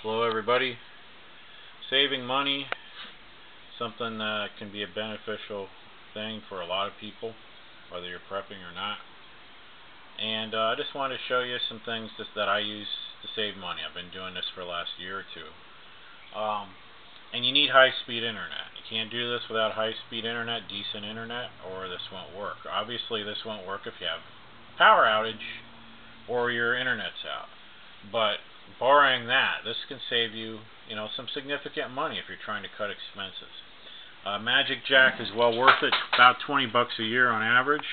Hello everybody. Saving money, something that can be a beneficial thing for a lot of people, whether you're prepping or not. And I just wanted to show you some things that I use to save money. I've been doing this for the last year or two. And you need high-speed internet. You can't do this without high-speed internet, decent internet, or this won't work. Obviously this won't work if you have a power outage or your internet's out. But barring that, this can save you, some significant money if you're trying to cut expenses. Magicjack is well worth it, about $20 a year on average.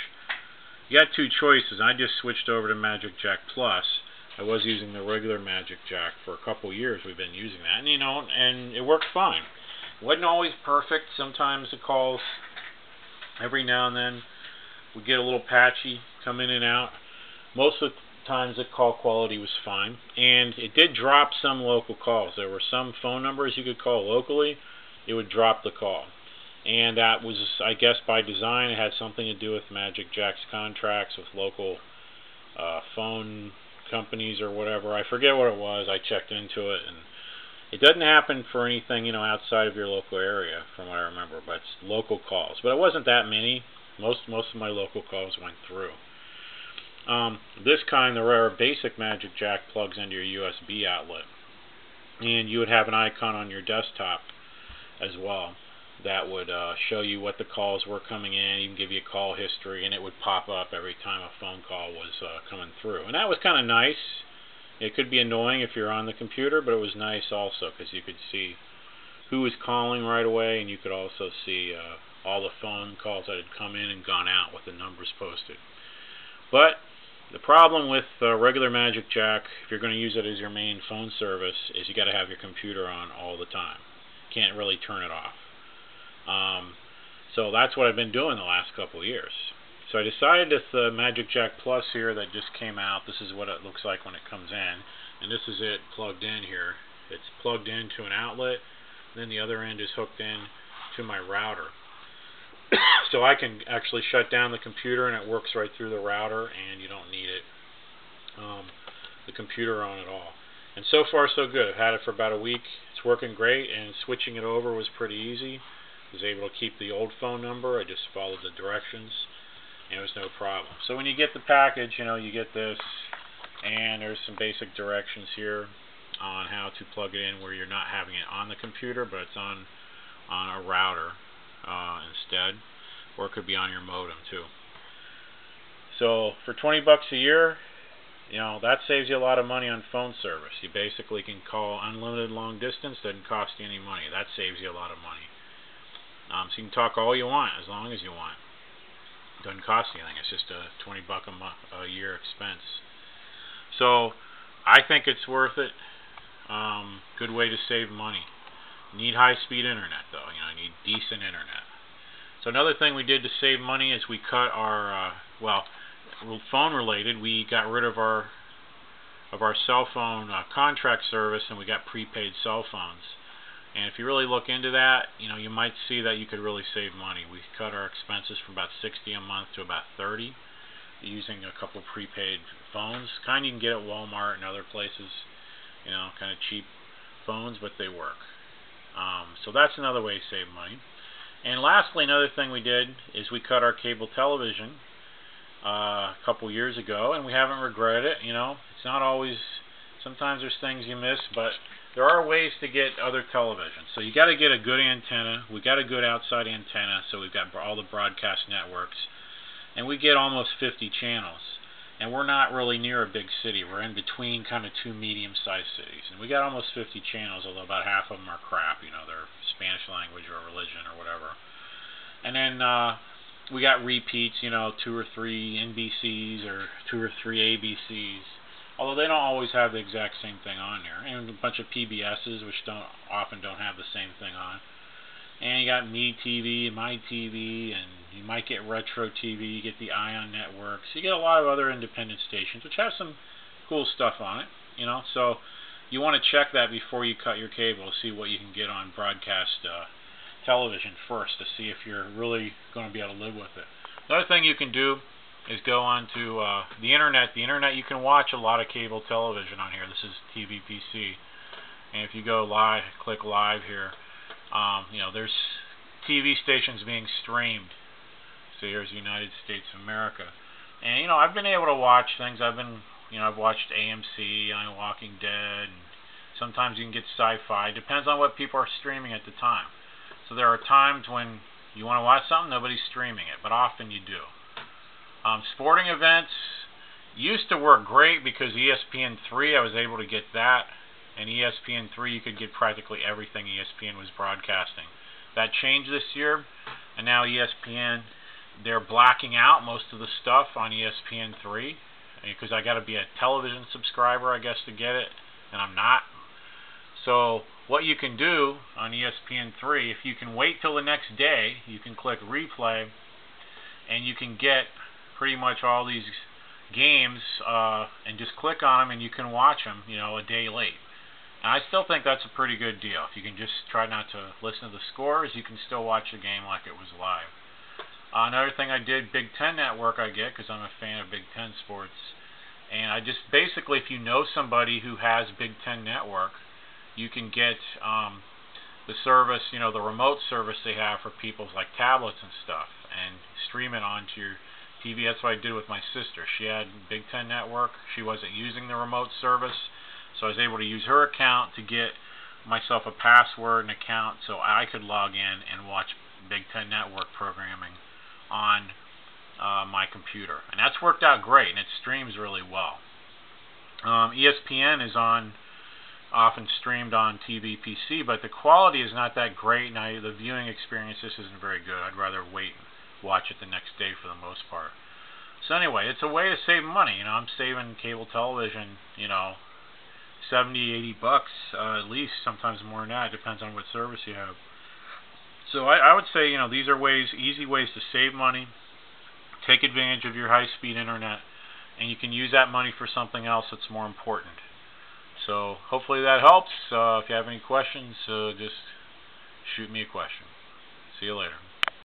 You got two choices. I just switched over to Magicjack Plus. I was using the regular Magicjack for a couple years. We've been using that, and it worked fine. It wasn't always perfect. Sometimes the calls, every now and then, would get a little patchy, come in and out. Most of the times the call quality was fine, and it did drop some local calls. There were some phone numbers you could call locally, it would drop the call, and that was, I guess, by design. It had something to do with Magicjack's contracts with local phone companies or whatever. I forget what it was. I checked into it, and it doesn't happen for anything outside of your local area, from what I remember, but it's local calls. But it wasn't that many. Most of my local calls went through. This kind, the rare basic Magicjack, plugs into your USB outlet, and you would have an icon on your desktop as well that would show you what the calls were coming in, even give you a call history, and it would pop up every time a phone call was coming through. And that was kind of nice. It could be annoying if you're on the computer, but it was nice also because you could see who was calling right away, and you could also see all the phone calls that had come in and gone out with the numbers posted. But the problem with regular Magicjack, if you're going to use it as your main phone service, is you got to have your computer on all the time. Can't really turn it off. So that's what I've been doing the last couple of years. So I decided with the Magicjack Plus here that just came out, this is what it looks like when it comes in, and this is it plugged in here. It's plugged into an outlet, then the other end is hooked in to my router. So I can actually shut down the computer and it works right through the router, and you don't need the computer on at all. And so far so good. I've had it for about a week. It's working great, and switching it over was pretty easy. I was able to keep the old phone number. I just followed the directions, and it was no problem. So when you get the package, you get this, and there's some basic directions here on how to plug it in where you're not having it on the computer, but it's on a router instead, or it could be on your modem too. So for $20 a year, that saves you a lot of money on phone service. You basically can call unlimited long distance, doesn't cost you any money. That saves you a lot of money. So you can talk all you want, as long as you want. Doesn't cost you anything. It's just a $20 a year expense. So I think it's worth it. Good way to save money. You need high-speed internet, though. You need decent internet. So another thing we did to save money is we cut our, phone-related. We got rid of our cell phone contract service, and we got prepaid cell phones. And if you really look into that, you might see that you could really save money. We cut our expenses from about $60 a month to about $30, using a couple prepaid phones. Kind you can get at Walmart and other places, kind of cheap phones, but they work. So that's another way to save money. And lastly, another thing we did is we cut our cable television a couple years ago, and we haven't regretted it. It's not always, sometimes there's things you miss, but there are ways to get other television. So you got to get a good antenna. We got a good outside antenna, so we've got all the broadcast networks, and we get almost 50 channels. And we're not really near a big city. We're in between kind of two medium-sized cities. And we got almost 50 channels, although about half of them are crap. They're Spanish language or religion or whatever. And then we got repeats, 2 or 3 NBCs or 2 or 3 ABCs. Although they don't always have the exact same thing on there. And a bunch of PBSs, which often don't have the same thing on. And you got Me TV and My TV, and you might get Retro TV, you get the Ion networks. You get a lot of other independent stations, which have some cool stuff on it, So you want to check that before you cut your cable, to see what you can get on broadcast television first, to see if you're really going to be able to live with it. Another thing you can do is go on to the internet. The internet, you can watch a lot of cable television on here. This is TVPC. And if you go live, click live here, there's TV stations being streamed. So here's the United States of America. And, I've been able to watch things. I've watched AMC, Walking Dead, and sometimes you can get sci-fi. Depends on what people are streaming at the time. So there are times when you want to watch something, nobody's streaming it, but often you do. Sporting events used to work great because ESPN3, I was able to get that. And ESPN3, you could get practically everything ESPN was broadcasting. That changed this year, and now ESPN, they're blacking out most of the stuff on ESPN3 because I got to be a television subscriber, I guess, to get it, and I'm not. So what you can do on ESPN3, if you can wait till the next day, you can click replay, and you can get pretty much all these games and just click on them, and you can watch them, a day late. And I still think that's a pretty good deal. If you can just try not to listen to the scores, you can still watch the game like it was live. Another thing I did, Big Ten Network I get because I'm a fan of Big Ten sports. And I just basically, if you know somebody who has Big Ten Network, you can get the service, the remote service they have for people's like tablets and stuff, and stream it onto your TV. That's what I did with my sister. She had Big Ten Network. She wasn't using the remote service. So I was able to use her account to get myself a password and account so I could log in and watch Big Ten Network programming on my computer. And that's worked out great, and it streams really well. ESPN is often streamed on TV, PC, but the quality is not that great, and the viewing experience just isn't very good. I'd rather wait and watch it the next day for the most part. So anyway, it's a way to save money. I'm saving cable television, $70, $80 at least, sometimes more than that. It depends on what service you have. So I would say, these are easy ways to save money, take advantage of your high-speed internet, and you can use that money for something else that's more important. So hopefully that helps. If you have any questions, just shoot me a question. See you later.